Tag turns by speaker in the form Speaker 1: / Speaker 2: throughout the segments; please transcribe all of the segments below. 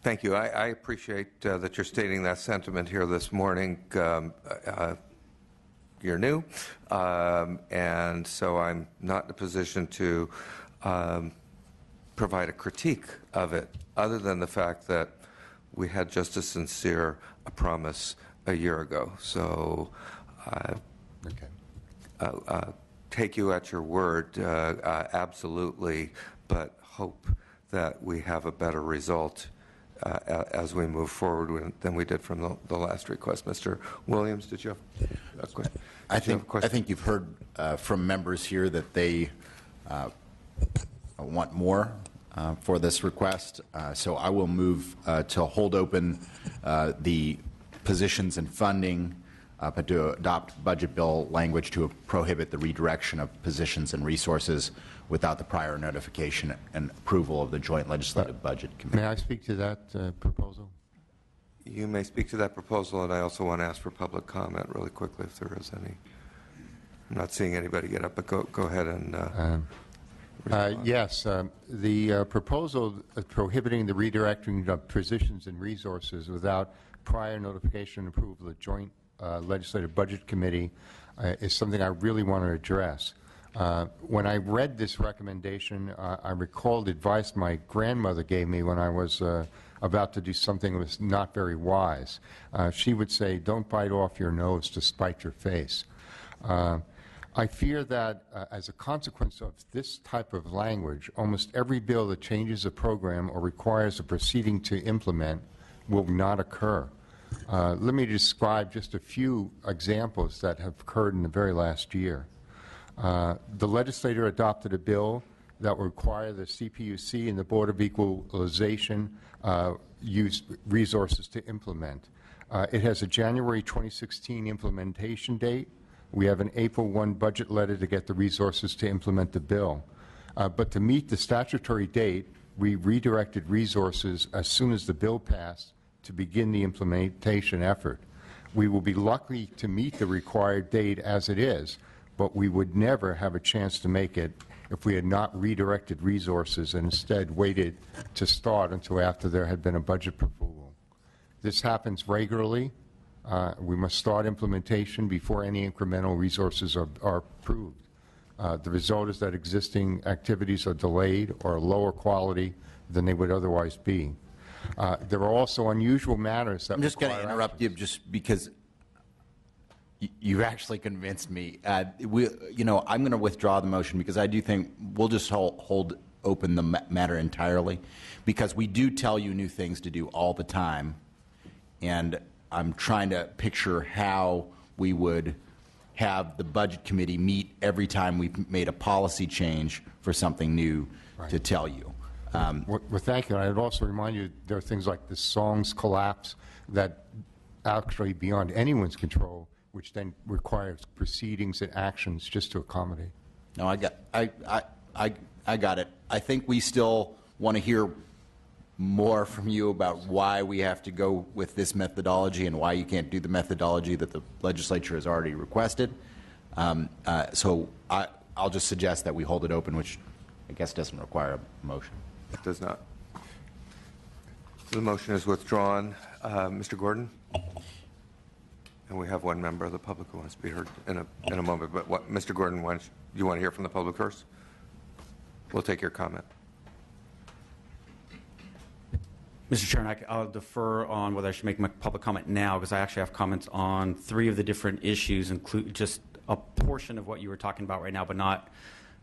Speaker 1: Thank you. I appreciate that you're stating that sentiment here this morning. You're new, and so I'm not in a position to provide a critique of it, other than the fact that we had just as sincere a promise a year ago. So take you at your word, absolutely, but hope that we have a better result as we move forward than we did from the last request. Mr. Williams, did you have a question?
Speaker 2: I think you've heard from members here that they want more for this request. So I will move to hold open the positions and funding, but to adopt budget bill language to prohibit the redirection of positions and resources without the prior notification and approval of the Joint Legislative Budget Committee.
Speaker 3: May I speak to that proposal?
Speaker 1: You may speak to that proposal, and I also want to ask for public comment really quickly if there is any. I'm not seeing anybody get up, but go ahead and
Speaker 3: yes, the proposal prohibiting the redirecting of positions and resources without prior notification and approval of the Joint Legislative Budget Committee is something I really want to address. When I read this recommendation, I recalled advice my grandmother gave me when I was about to do something that was not very wise. She would say, "Don't bite off your nose to spite your face." I fear that as a consequence of this type of language, almost every bill that changes a program or requires a proceeding to implement will not occur. Let me describe just a few examples that have occurred in the very last year. The legislature adopted a bill that would require the CPUC and the Board of Equalization use resources to implement. It has a January 2016 implementation date. We have an April 1 budget letter to get the resources to implement the bill. But to meet the statutory date, we redirected resources as soon as the bill passed to begin the implementation effort. We will be lucky to meet the required date as it is, but we would never have a chance to make it if we had not redirected resources and instead waited to start until after there had been a budget approval. This happens regularly. We must start implementation before any incremental resources are approved. The result is that existing activities are delayed or lower quality than they would otherwise be. There are also unusual matters that
Speaker 2: I'm just going to
Speaker 3: require
Speaker 2: interrupt you just because you've actually convinced me. I'm going to withdraw the motion because I do think we'll just hold open the matter entirely, because we do tell you new things to do all the time, and I'm trying to picture how we would have the Budget Committee meet every time we've made a policy change for something new to tell you.
Speaker 3: Well, thank you. I'd also remind you there are things like the songs collapse that actually beyond anyone's control, which then requires proceedings and actions just to accommodate.
Speaker 2: No, I got it. I think we still want to hear more from you about why we have to go with this methodology and why you can't do the methodology that the legislature has already requested. So I'll just suggest that we hold it open, which I guess doesn't require a motion.
Speaker 1: It does not. The motion is withdrawn. Mr. Gordon? And we have one member of the public who wants to be heard in a moment. But what, Mr. Gordon, you want to hear from the public first? We'll take your comment.
Speaker 4: Mr. Chairman, I'll defer on whether I should make my public comment now, because I actually have comments on 3 of the different issues, include just a portion of what you were talking about right now, but not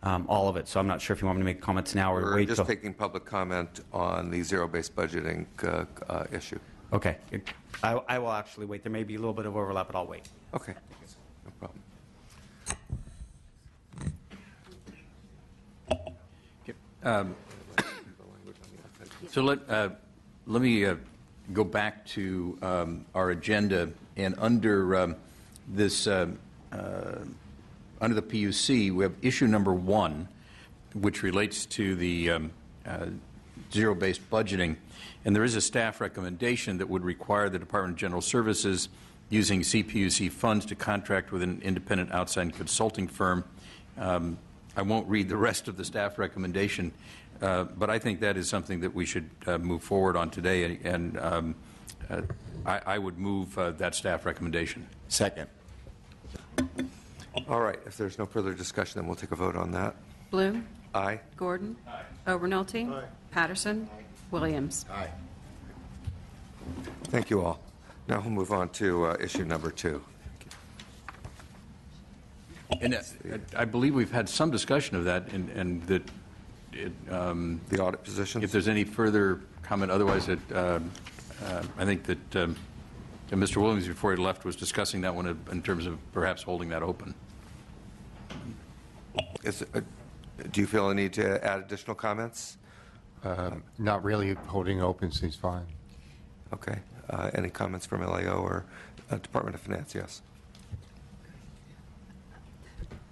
Speaker 4: all of it. So I'm not sure if you want me to make comments now or wait.
Speaker 1: We're just taking public comment on the zero-based budgeting issue.
Speaker 4: Okay. I will actually wait. There may be a little bit of overlap, but I'll wait.
Speaker 1: Okay. No problem.
Speaker 5: Okay. So let me go back to our agenda, and under this under the PUC, we have issue number 1, which relates to the zero-based budgeting, and there is a staff recommendation that would require the Department of General Services using CPUC funds to contract with an independent outside consulting firm I won't read the rest of the staff recommendation, but I think that is something that we should move forward on today, and I would move that staff recommendation.
Speaker 2: Second.
Speaker 1: All right, if there's no further discussion, then we'll take a vote on that.
Speaker 6: Bloom.
Speaker 1: Aye.
Speaker 6: Gordon. Obernolte. Patterson. Williams.
Speaker 2: Aye.
Speaker 1: Thank you all. Now we'll move on to issue number 2.
Speaker 5: And I believe we've had some discussion of that, and that
Speaker 1: The audit positions?
Speaker 5: if there's any further comment, otherwise, I think that Mr. Williams, before he left, was discussing that one in terms of perhaps holding that open.
Speaker 1: Do you feel a need to add additional comments?
Speaker 3: Not really. Holding open seems fine.
Speaker 1: Okay. Any comments from LAO or Department of Finance? Yes.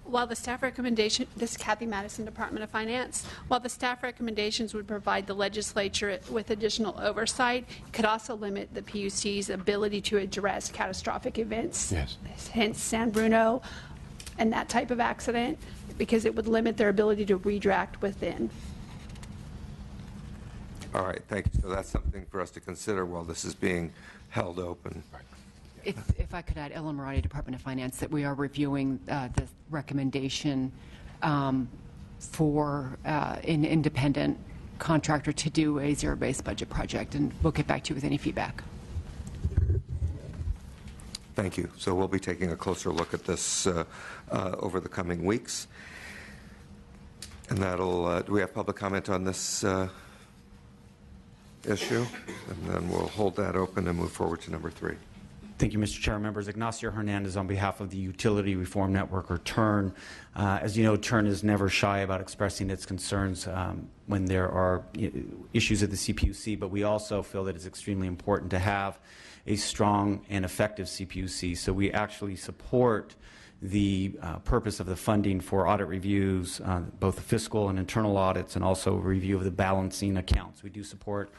Speaker 7: While the staff recommendation, this is Kathy Madison, Department of Finance, while the staff recommendations would provide the legislature with additional oversight, it could also limit the PUC's ability to address catastrophic events.
Speaker 3: Yes.
Speaker 7: Hence San Bruno and that type of accident, because it would limit their ability to redirect within.
Speaker 1: All right. Thank you. So that's something for us to consider while this is being held open.
Speaker 6: If I could add, Ellen Marotti, Department of Finance, that we are reviewing the recommendation for an independent contractor to do a zero-based budget project, and we'll get back to you with any feedback.
Speaker 1: Thank you. So we'll be taking a closer look at this over the coming weeks. And that'll, do we have public comment on this issue? And then we'll hold that open and move forward to number 3.
Speaker 4: Thank you, Mr. Chair. Members, Ignacio Hernandez on behalf of the Utility Reform Network, or TURN. As you know, TURN is never shy about expressing its concerns when there are issues at the CPUC, but we also feel that it's extremely important to have a strong and effective CPUC. So we actually support the purpose of the funding for audit reviews, both the fiscal and internal audits, and also review of the balancing accounts. We do support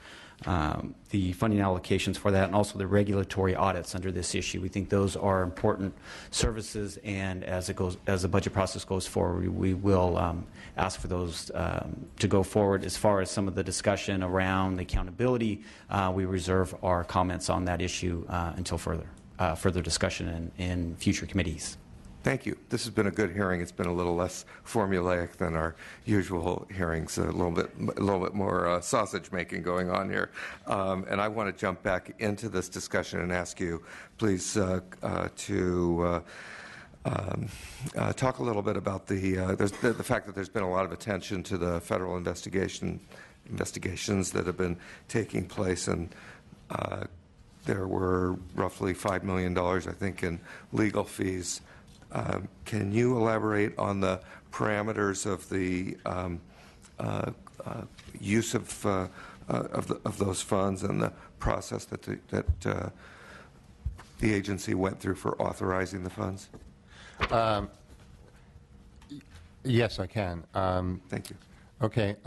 Speaker 4: the funding allocations for that, and also the regulatory audits under this issue. We think those are important services, and as the budget process goes forward, we will ask for those to go forward. As far as some of the discussion around the accountability, we reserve our comments on that issue until further discussion in future committees.
Speaker 1: Thank you. This has been a good hearing. It's been a little less formulaic than our usual hearings, a little bit more sausage making going on here. And I want to jump back into this discussion and ask you, please, to talk a little bit about the fact that there's been a lot of attention to the federal investigations that have been taking place, and there were roughly $5 million, I think, in legal fees. Can you elaborate on the parameters of the use of those funds and the process that the agency went through for authorizing the funds?
Speaker 3: Yes, I can.
Speaker 1: Thank you.
Speaker 3: Okay.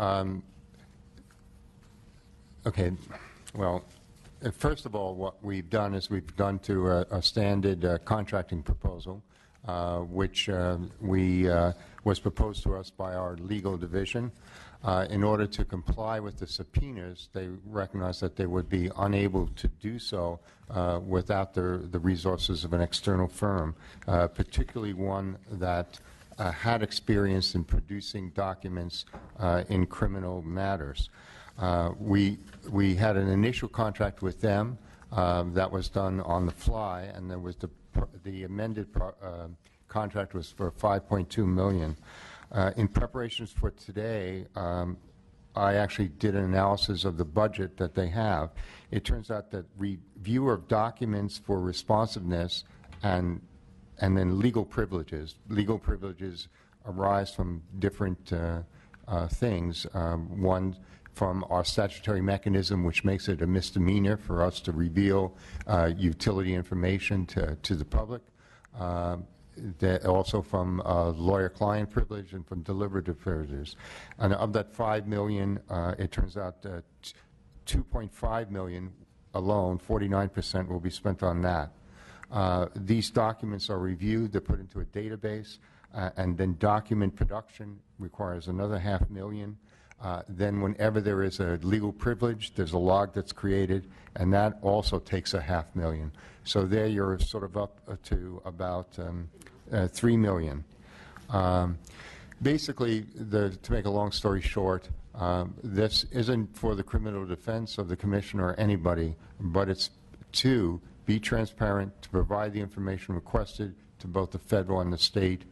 Speaker 3: Okay. Well, first of all, what we've done is we've gone to a standard contracting proposal, which was proposed to us by our legal division. In order to comply with the subpoenas, they recognized that they would be unable to do so without the resources of an external firm, particularly one that had experience in producing documents in criminal matters. We had an initial contract with them that was done on the fly, and there was the amended contract was for $5.2 million. In preparations for today, I actually did an analysis of the budget that they have. It turns out that review of documents for responsiveness and then legal privileges. Legal privileges arise from different things. One, from our statutory mechanism, which makes it a misdemeanor for us to reveal utility information to the public. Also from lawyer-client privilege and from deliberative privileges. And of that $5 million, it turns out that $2.5 million alone, 49%, will be spent on that. These documents are reviewed, they're put into a database, and then document production requires another $500,000. Then whenever there is a legal privilege, there's a log that's created, and that also takes a $500,000. So there you're sort of up to about $3 million. Basically, to make a long story short, this isn't for the criminal defense of the commissioner or anybody, but it's to be transparent, to provide the information requested to both the federal and the state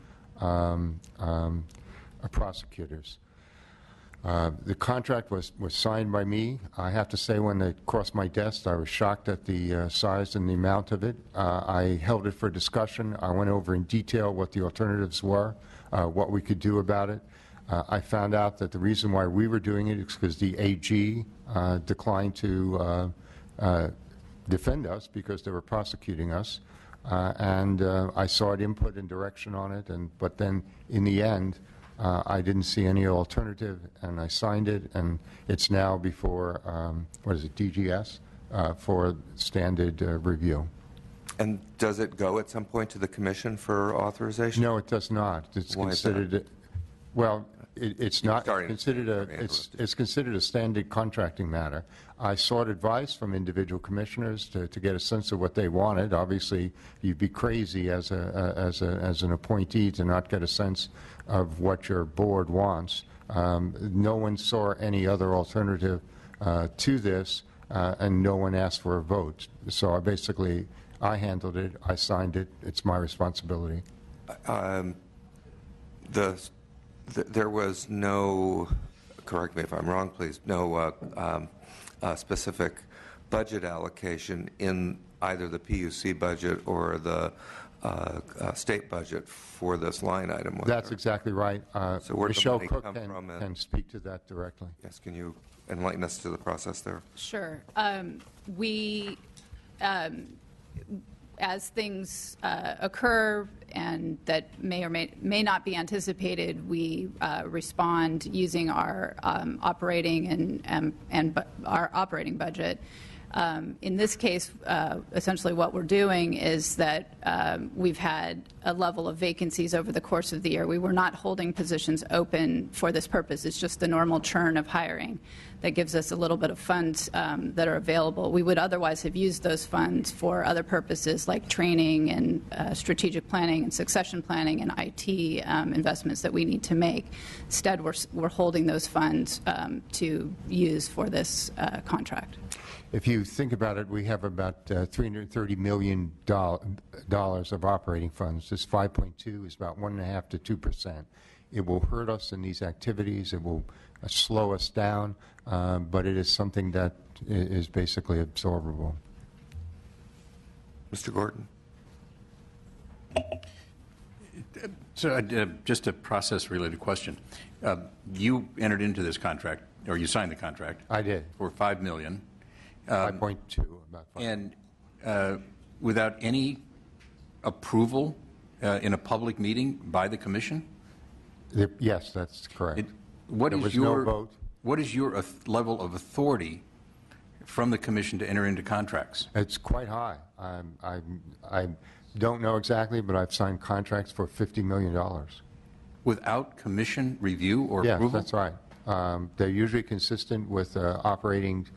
Speaker 3: prosecutors. The contract was signed by me. I have to say, when it crossed my desk, I was shocked at the size and the amount of it. I held it for discussion. I went over in detail what the alternatives were, what we could do about it. I found out that the reason why we were doing it is because the AG declined to defend us because they were prosecuting us. And I sought input and direction on it, but then in the end, I didn't see any alternative, and I signed it, and it's now before, DGS, for standard review.
Speaker 1: And does it go at some point to the commission for authorization?
Speaker 3: No, it does not. It's
Speaker 1: Why is that?
Speaker 3: considered, well, it's not
Speaker 1: starting to
Speaker 3: considered
Speaker 1: be
Speaker 3: it's considered a standard contracting matter. I sought advice from individual commissioners to get a sense of what they wanted. Obviously, you'd be crazy as an appointee to not get a sense of what your board wants. No one saw any other alternative to this, and no one asked for a vote. So I handled it. I signed it. It's my responsibility.
Speaker 1: There was no, correct me if I'm wrong, please, no specific budget allocation in either the PUC budget or the state budget for this line item.
Speaker 3: That's exactly right.
Speaker 1: So where did the
Speaker 3: Michelle
Speaker 1: money
Speaker 3: Cook
Speaker 1: come from, and-
Speaker 3: can speak to that directly.
Speaker 1: Yes, can you enlighten us to the process there?
Speaker 8: Sure. We, as things occur and that may or may not be anticipated, we respond using our operating and our operating budget. In this case, essentially what we're doing is that we've had a level of vacancies over the course of the year. We were not holding positions open for this purpose. It's just the normal churn of hiring that gives us a little bit of funds that are available. We would otherwise have used those funds for other purposes like training and strategic planning and succession planning and IT investments that we need to make. Instead, we're holding those funds to use for this contract.
Speaker 3: If you think about it, we have about $330 million of operating funds. This 5.2 is about 1.5% to 2%. It will hurt us in these activities. It will slow us down, but it is something that is basically absorbable.
Speaker 1: Mr. Gordon?
Speaker 5: So just a process-related question. You entered into this contract, or you signed the contract.
Speaker 3: I did.
Speaker 5: For $5 million.
Speaker 3: 5.2, about 5.
Speaker 5: And without any approval in a public meeting by the commission?
Speaker 3: Yes, that's correct.
Speaker 5: What
Speaker 3: There
Speaker 5: is
Speaker 3: was
Speaker 5: your
Speaker 3: no vote.
Speaker 5: What is your level of authority from the commission to enter into contracts?
Speaker 3: It's quite high. I don't know exactly, but I've signed contracts for $50 million.
Speaker 5: Without commission review or
Speaker 3: Yes,
Speaker 5: approval?
Speaker 3: that's right. They're usually consistent with operating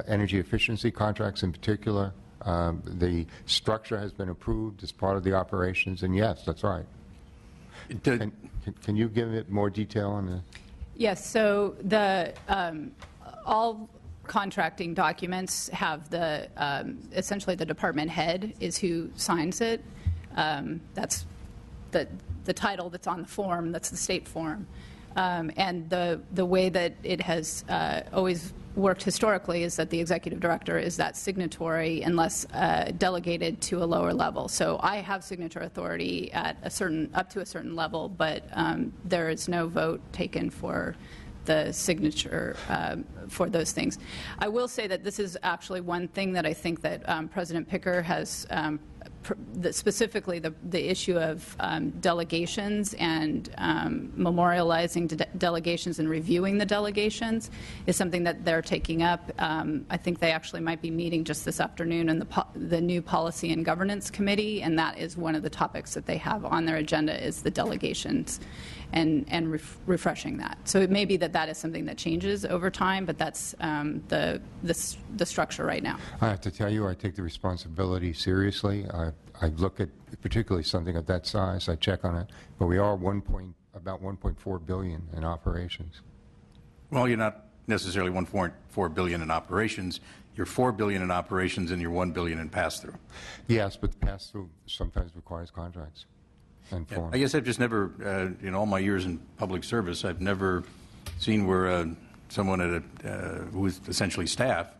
Speaker 3: energy efficiency contracts in particular. The structure has been approved as part of the operations, and yes, that's right. Can you give it more detail on the?
Speaker 8: Yes, so all contracting documents have essentially the department head is who signs it. That's the title that's on the form, that's the state form. And the way that it has always worked historically is that the executive director is that signatory unless delegated to a lower level. So I have signature authority at up to a certain level, but there is no vote taken for the signature for those things. I will say that this is actually one thing that I think that President Picker has specifically the issue of delegations and memorializing delegations and reviewing the delegations is something that they're taking up. I think they actually might be meeting just this afternoon in the new Policy and Governance Committee, and that is one of the topics that they have on their agenda is the delegations and refreshing that. So it may be that is something that changes over time, but that's the structure right now.
Speaker 3: I have to tell you, I take the responsibility seriously. I look at particularly something of that size. I check on it, but we are about 1.4 billion in operations.
Speaker 5: Well, you're not necessarily 1.4 billion in operations. You're 4 billion in operations and you're 1 billion in pass-through.
Speaker 3: Yes, but the pass-through sometimes requires contracts and
Speaker 5: Yeah,
Speaker 3: forms.
Speaker 5: I guess I've just never, in all my years in public service, I've never seen where someone who is essentially staff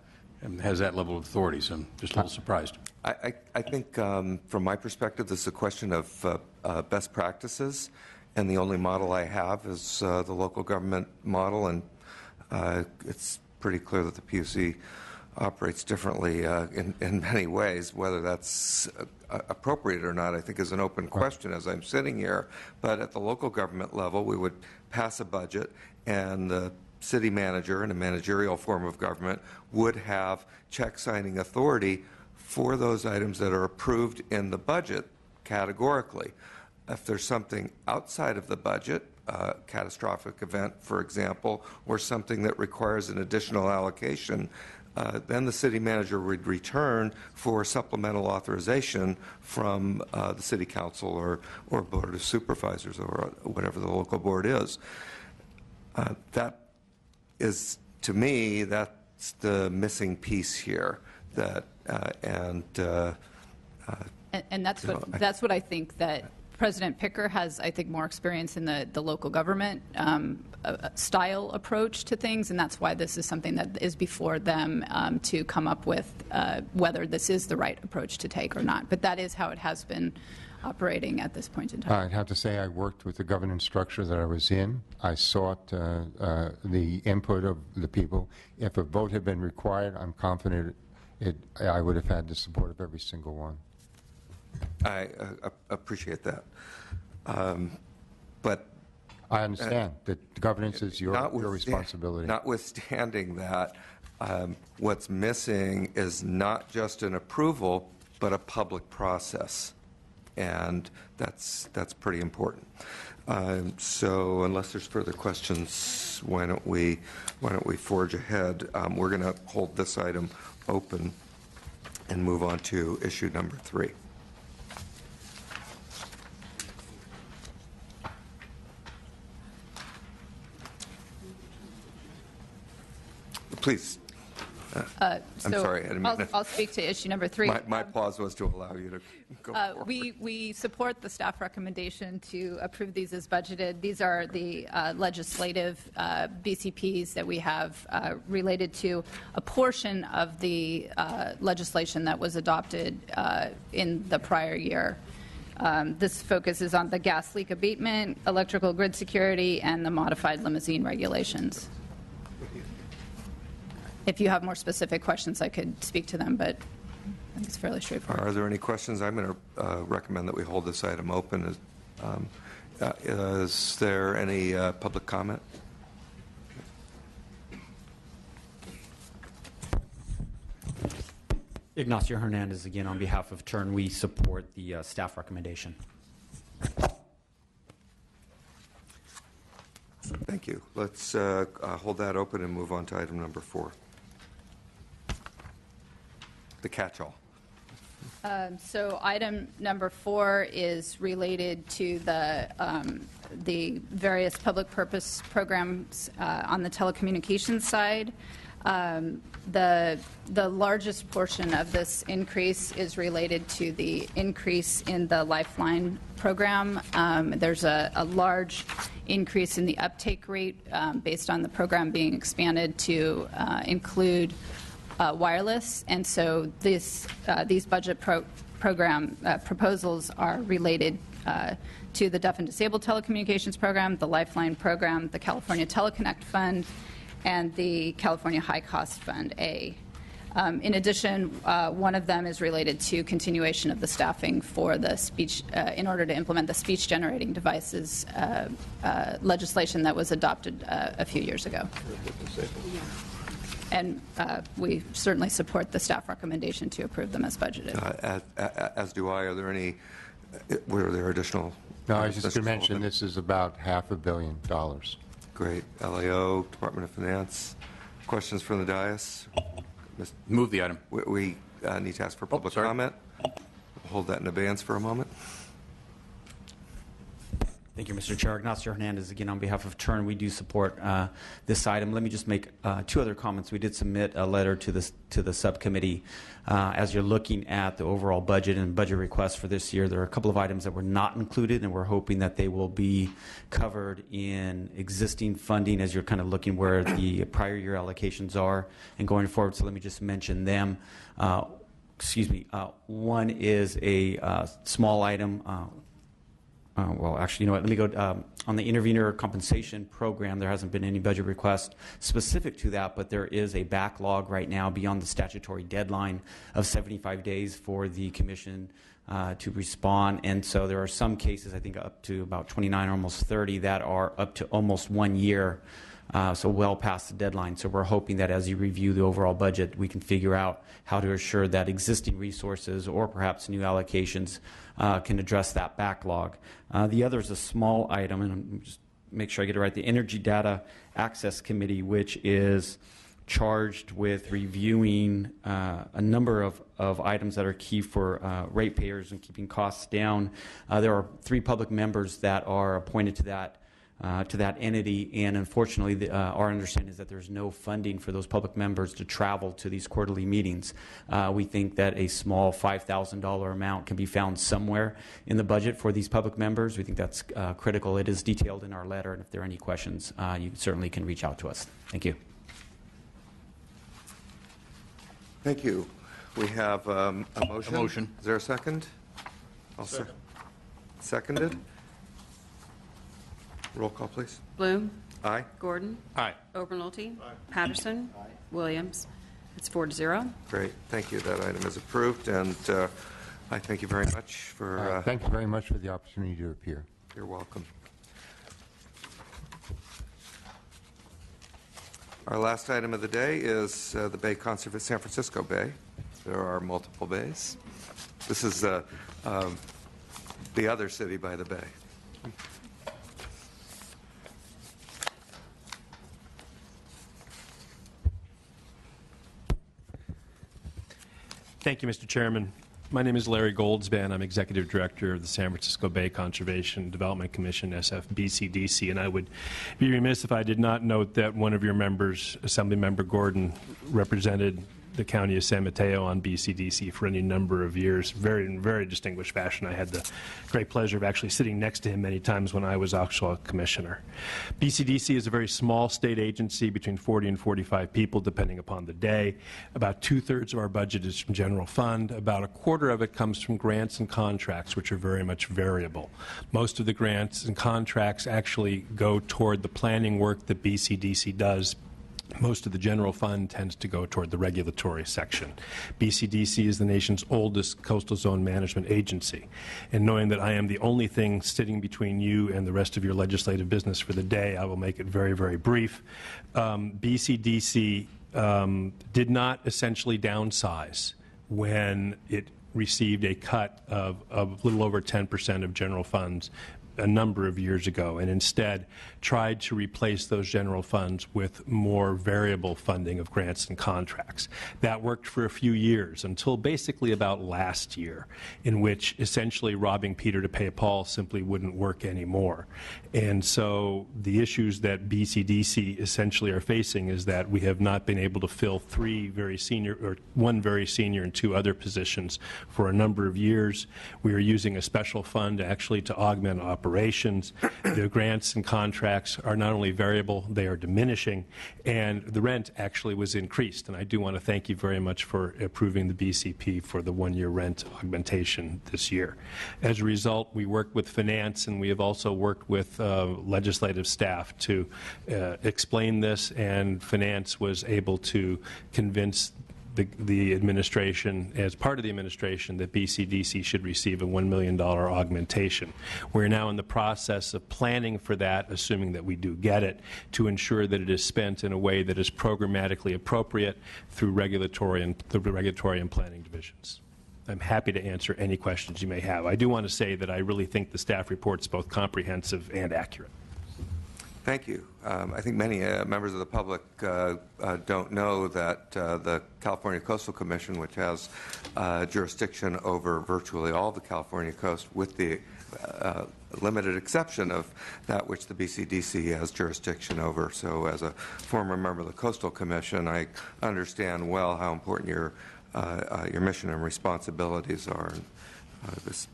Speaker 5: has that level of authority, so I'm just a little surprised.
Speaker 1: I think from my perspective, this is a question of best practices, and the only model I have is the local government model, and it's pretty clear that the PUC operates differently in many ways. Whether that's appropriate or not, I think, is an open question as I'm sitting here. But at the local government level, we would pass a budget, and the city manager, in a managerial form of government, would have check-signing authority for those items that are approved in the budget categorically. If there's something outside of the budget, a catastrophic event, for example, or something that requires an additional allocation, then the city manager would return for supplemental authorization from the city council or board of supervisors or whatever the local board is. That is, to me, that's the missing piece here. And
Speaker 8: that's what I think that President Picker has, I think, more experience in the local government style approach to things, and that's why this is something that is before them to come up with whether this is the right approach to take or not. But that is how it has been operating at this point in time.
Speaker 3: I'd have to say I worked with the governance structure that I was in. I sought the input of the people. If a vote had been required, I'm confident I would have had the support of every single one.
Speaker 1: I appreciate that. But
Speaker 3: I understand that governance is your responsibility.
Speaker 1: Notwithstanding that, what's missing is not just an approval, but a public process. And that's pretty important. So unless there's further questions, why don't we forge ahead? We're going to hold this item open and move on to issue number 3. Please. I'm sorry. I didn't mean
Speaker 8: I'll speak to issue number 3.
Speaker 1: My pause was to allow you to go forward.
Speaker 8: We support the staff recommendation to approve these as budgeted. These are the legislative BCPs that we have related to a portion of the legislation that was adopted in the prior year. This focuses on the gas leak abatement, electrical grid security, and the modified limousine regulations. If you have more specific questions, I could speak to them, but I think it's fairly straightforward.
Speaker 1: Are there any questions? I'm going to recommend that we hold this item open. Is there any public comment?
Speaker 4: Ignacio Hernandez again on behalf of TURN. We support the staff recommendation.
Speaker 1: Thank you. Let's hold that open and move on to item number 4. The catch-all.
Speaker 8: So item number 4 is related to the various public purpose programs on the telecommunications side. The largest portion of this increase is related to the increase in the Lifeline program. There's a large increase in the uptake rate based on the program being expanded to include wireless, and so these budget program proposals are related to the Deaf and Disabled Telecommunications Program, the Lifeline Program, the California Teleconnect Fund, and the California High Cost Fund A. In addition, one of them is related to continuation of the staffing for the speech, in order to implement the speech-generating devices legislation that was adopted a few years ago. And we certainly support the staff recommendation to approve them as budgeted.
Speaker 1: As do I. Are there any, were there additional?
Speaker 3: No, I was just
Speaker 1: Mr.
Speaker 3: going to mention
Speaker 1: Sullivan?
Speaker 3: this is about $500 million.
Speaker 1: Great. LAO, Department of Finance. Questions from the dais?
Speaker 5: Move the item.
Speaker 1: We need to ask for public
Speaker 5: sorry.
Speaker 1: comment. Hold that in abeyance for a moment.
Speaker 4: Thank you, Mr. Chair. Ignacio Hernandez, again, on behalf of TURN, we do support this item. Let me just make two other comments. We did submit a letter to the subcommittee. As you're looking at the overall budget and budget requests for this year, there are a couple of items that were not included, and we're hoping that they will be covered in existing funding as you're kind of looking where the prior year allocations are and going forward. So let me just mention them. One is a small item. Well, actually, you know what? Let me go on the intervener compensation program. There hasn't been any budget request specific to that, but there is a backlog right now beyond the statutory deadline of 75 days for the commission to respond. And so there are some cases, I think up to about 29, almost 30, that are up to almost 1 year. So well past the deadline. So we're hoping that as you review the overall budget, we can figure out how to assure that existing resources or perhaps new allocations can address that backlog. The other is a small item, and just make sure I get it right, the Energy Data Access Committee, which is charged with reviewing a number of items that are key for ratepayers and keeping costs down. There are 3 public members that are appointed to that entity, and unfortunately our understanding is that there's no funding for those public members to travel to these quarterly meetings. We think that a small $5,000 amount can be found somewhere in the budget for these public members. We think that's critical. It is detailed in our letter, and if there are any questions, you certainly can reach out to us. Thank you.
Speaker 1: Thank you. We have a motion.
Speaker 5: A motion.
Speaker 1: Is there a second? Seconded. Roll call, please.
Speaker 9: Bloom.
Speaker 1: Aye.
Speaker 9: Gordon.
Speaker 5: Aye.
Speaker 9: Obernolte. Patterson. Williams. It's 4-0.
Speaker 1: Great. Thank you. That item is approved, and I thank you very much for.
Speaker 3: Thank you very much for the opportunity to appear.
Speaker 1: You're welcome. Our last item of the day is the Bay Conservation, San Francisco Bay. There are multiple bays. This is the other city by the bay.
Speaker 10: Thank you, Mr. Chairman. My name is Larry Goldsban. I'm Executive Director of the San Francisco Bay Conservation Development Commission, SFBCDC, and I would be remiss if I did not note that one of your members, Assemblymember Gordon, represented the county of San Mateo on BCDC for any number of years, in very distinguished fashion. I had the great pleasure of actually sitting next to him many times when I was actual commissioner. BCDC is a very small state agency, between 40 and 45 people, depending upon the day. About 2/3 of our budget is from general fund. About 1/4 of it comes from grants and contracts, which are very much variable. Most of the grants and contracts actually go toward the planning work that BCDC does. Most of the general fund tends to go toward the regulatory section. BCDC is the nation's oldest coastal zone management agency. And knowing that I am the only thing sitting between you and the rest of your legislative business for the day, I will make it very, very brief. BCDC did not essentially downsize when it received a cut of a little over 10% of general funds a number of years ago, and instead tried to replace those general funds with more variable funding of grants and contracts. That worked for a few years until basically about last year, in which essentially robbing Peter to pay Paul simply wouldn't work anymore. And so the issues that BCDC essentially are facing is that we have not been able to fill 3 very senior, or 1 very senior and 2 other positions for a number of years. We are using a special fund actually to augment operations. The grants and contracts are not only variable, they are diminishing, and the rent actually was increased. And I do want to thank you very much for approving the BCP for the 1-year rent augmentation this year. As a result, we worked with finance, and we have also worked with legislative staff to explain this, and finance was able to convince the administration, as part of the administration, that BCDC should receive a $1 million augmentation. We're now in the process of planning for that, assuming that we do get it, to ensure that it is spent in a way that is programmatically appropriate through regulatory and planning divisions. I'm happy to answer any questions you may have. I do want to say that I really think the staff report is both comprehensive and accurate.
Speaker 1: Thank you. I think many members of the public don't know that the California Coastal Commission, which has jurisdiction over virtually all the California coast, with the limited exception of that which the BCDC has jurisdiction over. So as a former member of the Coastal Commission, I understand well how important your mission and responsibilities are. And, this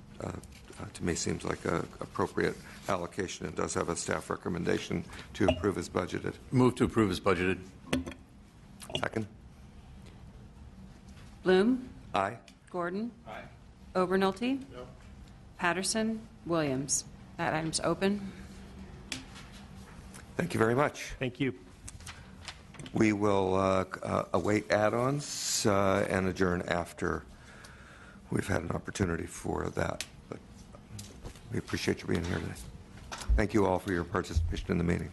Speaker 1: to me seems like an appropriate allocation and does have a staff recommendation to approve as budgeted.
Speaker 5: Move to approve as budgeted.
Speaker 1: Second.
Speaker 9: Bloom.
Speaker 1: Aye.
Speaker 9: Gordon. Aye. Obernolte. No. Patterson. Williams. That item's open.
Speaker 1: Thank you very much.
Speaker 10: Thank you.
Speaker 1: We will await add-ons and adjourn after we've had an opportunity for that. But we appreciate you being here today. Thank you all for your participation in the meeting.